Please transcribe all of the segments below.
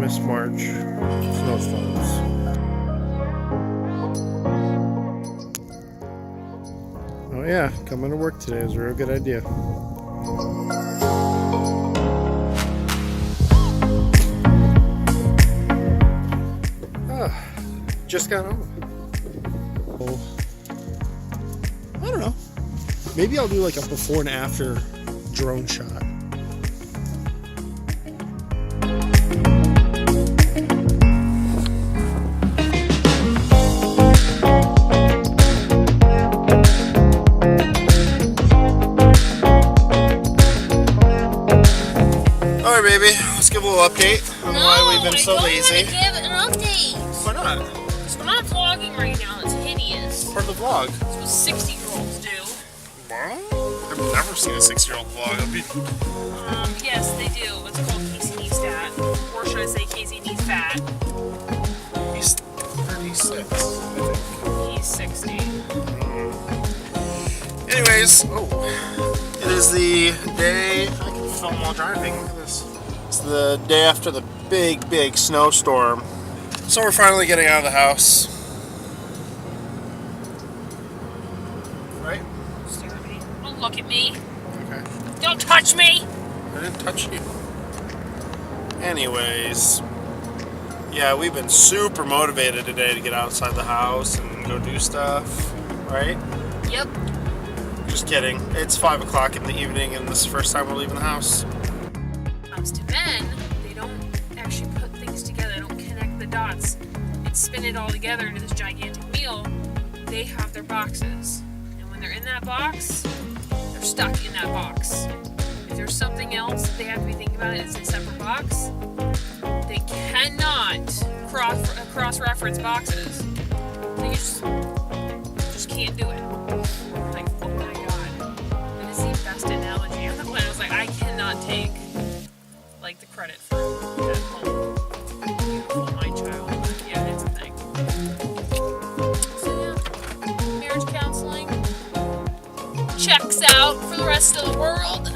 famous March snowstorms. Oh yeah, coming to work today is a real good idea. Just got home. Oh, I don't know. Maybe I'll do like a before and after drone shot. Alright, baby, let's give a little update on why we've been so lazy. I don't want to give an update. Why not? I'm not vlogging right now. It's hideous. Part of the vlog. That's what 60-year-olds do. What? I've never seen a 6-year-old vlog. Yes, they do. It's called Casey Neistat. Or should I say Casey Neistat? He's 36, I think. He's 60. Anyways, it is the day. I can film while driving. Look at this. It's the day after the big snowstorm. So we're finally getting out of the house. Right? Stare at me. Don't look at me. Okay. Don't touch me. I didn't touch you. Anyways, yeah, we've been super motivated today to get outside the house and go do stuff, right? Yep. Just kidding. It's 5 o'clock in the evening and this is the first time we're leaving the house. Comes to men, they don't actually put things together. They don't connect the dots and spin it all together into this gigantic wheel. They have their boxes. And when they're in that box, they're stuck in that box. If there's something else that they have to be thinking about, it's a separate box. They cannot cross-reference boxes. They just can't do it. Like, oh my god. That is the best analogy on the planet. I was like, I cannot take like the credit for that whole beautiful mind child. But yeah, it's a thing. So yeah, marriage counseling checks out for the rest of the world.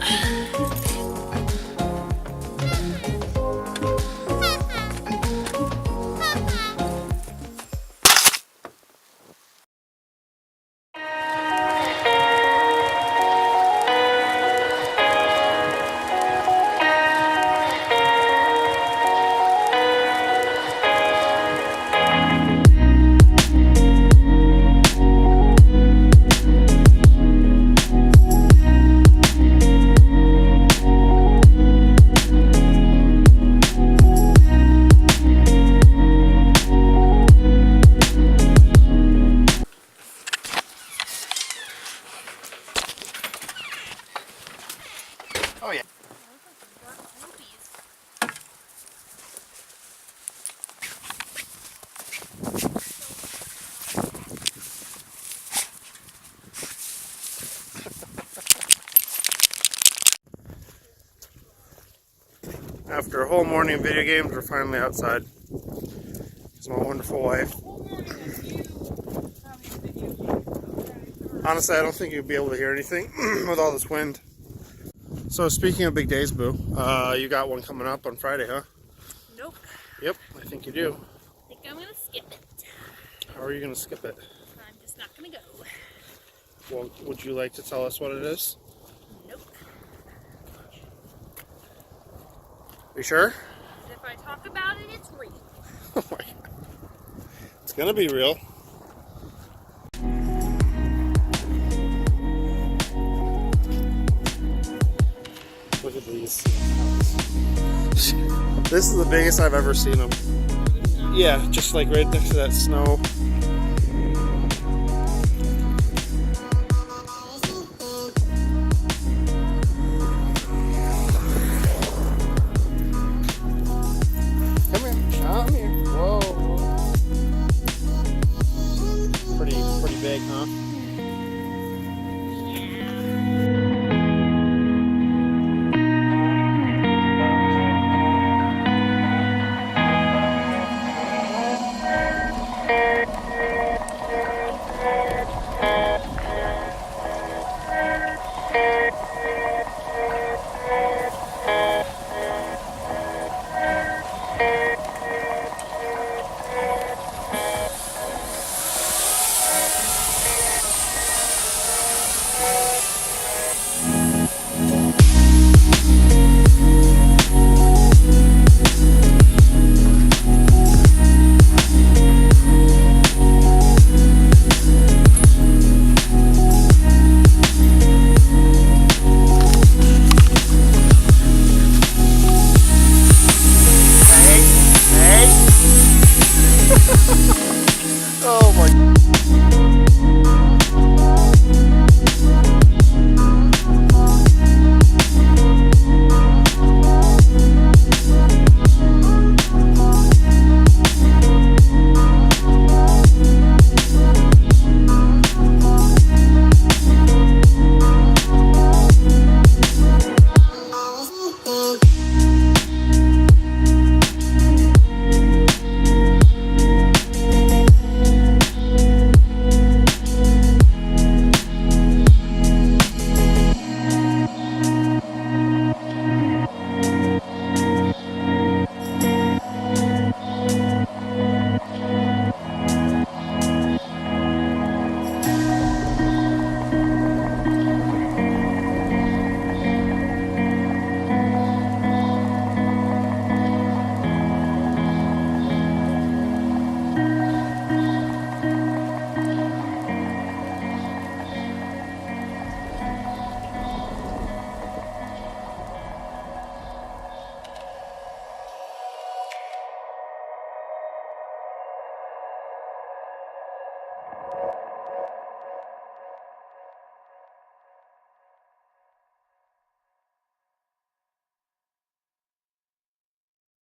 Oh yeah. After a whole morning of video games, we're finally outside. It's my wonderful wife. Honestly, I don't think you'd be able to hear anything with all this wind. So speaking of big days, Boo, you got one coming up on Friday, huh? Nope. Yep, I think you do. I think I'm gonna skip it. How are you going to skip it? I'm just not gonna go. Well, would you like to tell us what it is? Nope. You sure? If I talk about it, it's real. Oh my god. It's going to be real. Look at these. This is the biggest I've ever seen them. Yeah, just like right next to that snow